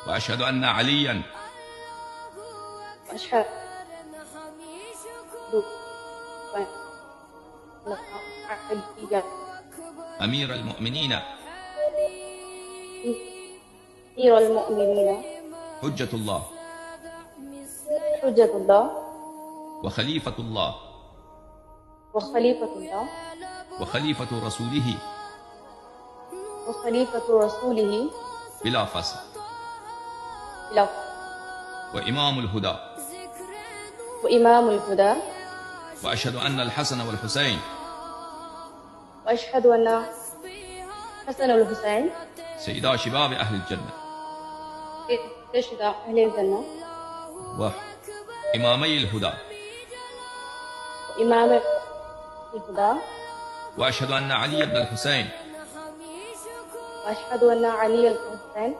وأشهد أن عليا وأشهد أن عليا أمير المؤمنين أمير المؤمنين حجة الله حجة الله وخليفة الله وخليفة الله وخليفة رسوله وخليفة رسوله بلا فصل له وإمام الهدى. وإمام الهدى. وأشهد أن الحسن والحسين وأشهد أن حسن والحسين سيدا شباب أهل الجنة سيد أهل الجنة وإمامي الهدى. وإمام الهدى. وأشهد أن علي بن الحسين وأشهد أن علي الحسين